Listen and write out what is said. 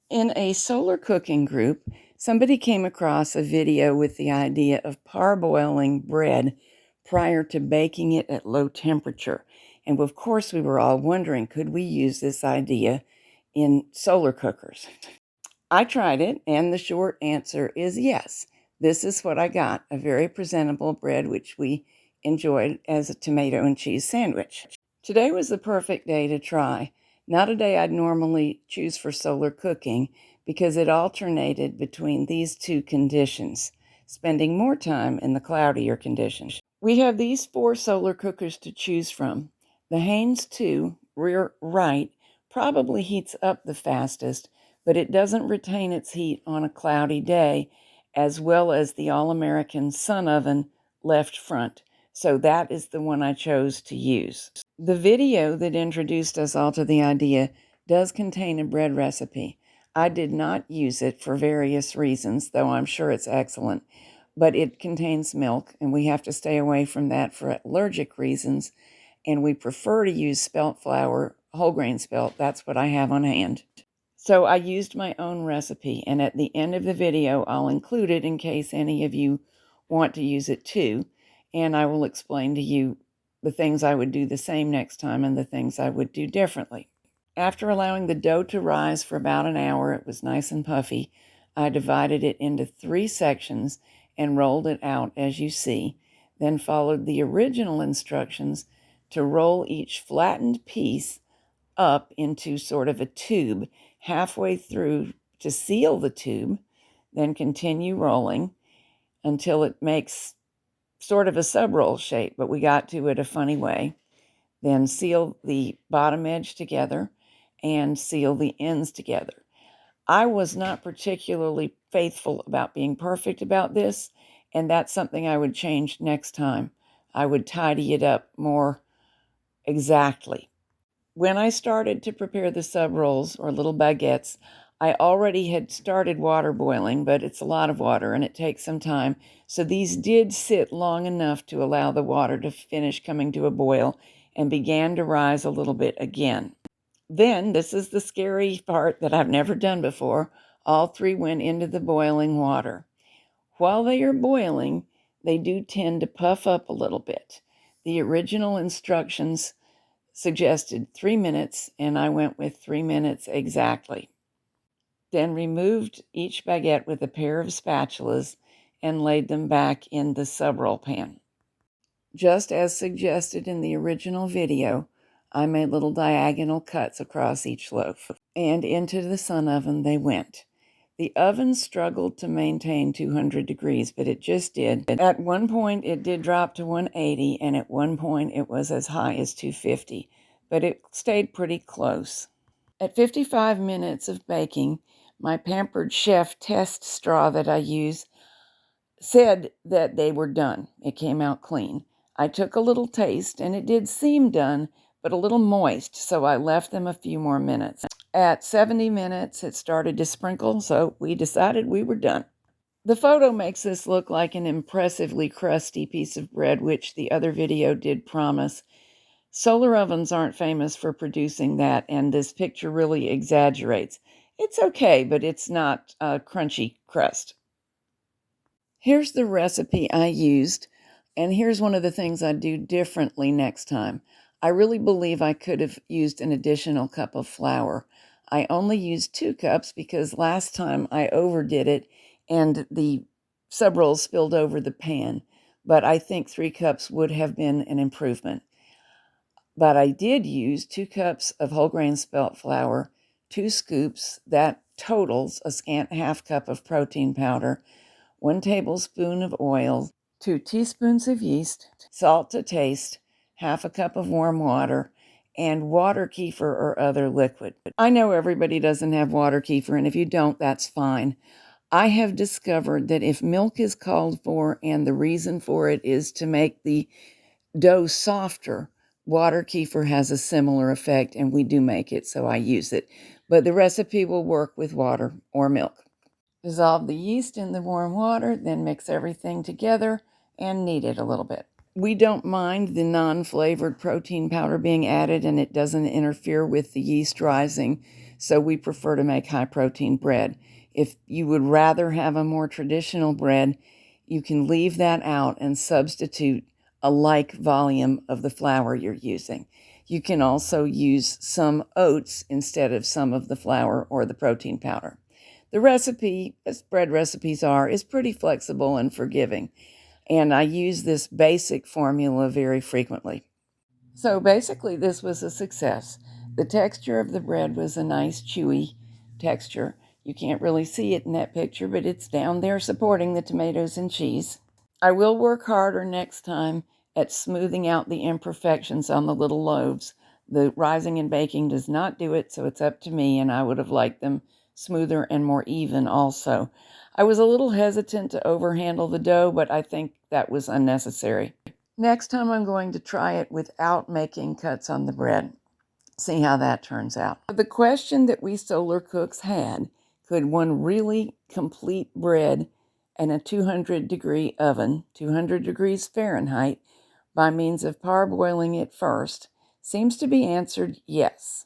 In a solar cooking group, somebody came across a video with the idea of parboiling bread prior to baking it at low temperature. And of course, we were all wondering, could we use this idea in solar cookers? I tried it, and the short answer is yes. This is what I got, a very presentable bread, which we enjoyed as a tomato and cheese sandwich. Today was the perfect day to try. Not a day I'd normally choose for solar cooking because it alternated between these two conditions, spending more time in the cloudier conditions. We have these 4 solar cookers to choose from. The Haynes 2, rear right, probably heats up the fastest, but it doesn't retain its heat on a cloudy day, as well as the All-American Sun Oven left front. So that is the one I chose to use. The video that introduced us all to the idea does contain a bread recipe. I did not use it for various reasons, though I'm sure it's excellent, but it contains milk, and we have to stay away from that for allergic reasons, and we prefer to use spelt flour, whole grain spelt. That's what I have on hand. So I used my own recipe, and at the end of the video, I'll include it in case any of you want to use it too, and I will explain to you the things I would do the same next time and the things I would do differently. After allowing the dough to rise for about an hour, it was nice and puffy. I divided it into 3 sections and rolled it out as you see, then followed the original instructions to roll each flattened piece up into sort of a tube halfway through to seal the tube, then continue rolling until it makes sort of a sub-roll shape, but we got to it a funny way. Then seal the bottom edge together and seal the ends together. I was not particularly faithful about being perfect about this, and that's something I would change next time. I would tidy it up more exactly. When I started to prepare the sub rolls or little baguettes, I already had started water boiling, but it's a lot of water and it takes some time. So these did sit long enough to allow the water to finish coming to a boil and began to rise a little bit again. Then, this is the scary part that I've never done before, all 3 went into the boiling water. While they are boiling, they do tend to puff up a little bit. The original instructions suggested 3 minutes, and I went with 3 minutes exactly. Then removed each baguette with a pair of spatulas and laid them back in the sub-roll pan. Just as suggested in the original video, I made little diagonal cuts across each loaf, and into the sun oven they went. The oven struggled to maintain 200 degrees, but it just did. At one point, it did drop to 180, and at one point, it was as high as 250, but it stayed pretty close. At 55 minutes of baking, my Pampered Chef test straw that I use said that they were done. It came out clean. I took a little taste, and it did seem done, but a little moist, so I left them a few more minutes. At 70 minutes, it started to sprinkle, so we decided we were done. The photo makes this look like an impressively crusty piece of bread, which the other video did promise. Solar ovens aren't famous for producing that, and this picture really exaggerates. It's okay, but it's not a crunchy crust. Here's the recipe I used, and here's one of the things I'd do differently next time. I really believe I could have used an additional cup of flour. I only used 2 cups because last time I overdid it and the sub rolls spilled over the pan, but I think 3 cups would have been an improvement. But I did use 2 cups of whole grain spelt flour, 2 scoops, that totals a scant half cup of protein powder, 1 tablespoon of oil, 2 teaspoons of yeast, salt to taste, half a cup of warm water, and water kefir or other liquid. I know everybody doesn't have water kefir, and if you don't, that's fine. I have discovered that if milk is called for and the reason for it is to make the dough softer, water kefir has a similar effect, and we do make it, so I use it. But the recipe will work with water or milk. Dissolve the yeast in the warm water, then mix everything together and knead it a little bit. We don't mind the non-flavored protein powder being added, and it doesn't interfere with the yeast rising. so we prefer to make high-protein bread. If you would rather have a more traditional bread, you can leave that out and substitute a like volume of the flour you're using. You can also use some oats instead of some of the flour or the protein powder. The recipe, as bread recipes are, is pretty flexible and forgiving, and I use this basic formula very frequently. So basically, this was a success. The texture of the bread was a nice, chewy texture. You can't really see it in that picture, but it's down there supporting the tomatoes and cheese. I will work harder next time at smoothing out the imperfections on the little loaves. The rising and baking does not do it, so it's up to me, and I would have liked them smoother and more even also. I was a little hesitant to overhandle the dough, but I think that was unnecessary. Next time I'm going to try it without making cuts on the bread. See how that turns out. The question that we solar cooks had, could one really complete bread in a 200-degree oven, 200 degrees Fahrenheit, by means of parboiling it first, seems to be answered yes.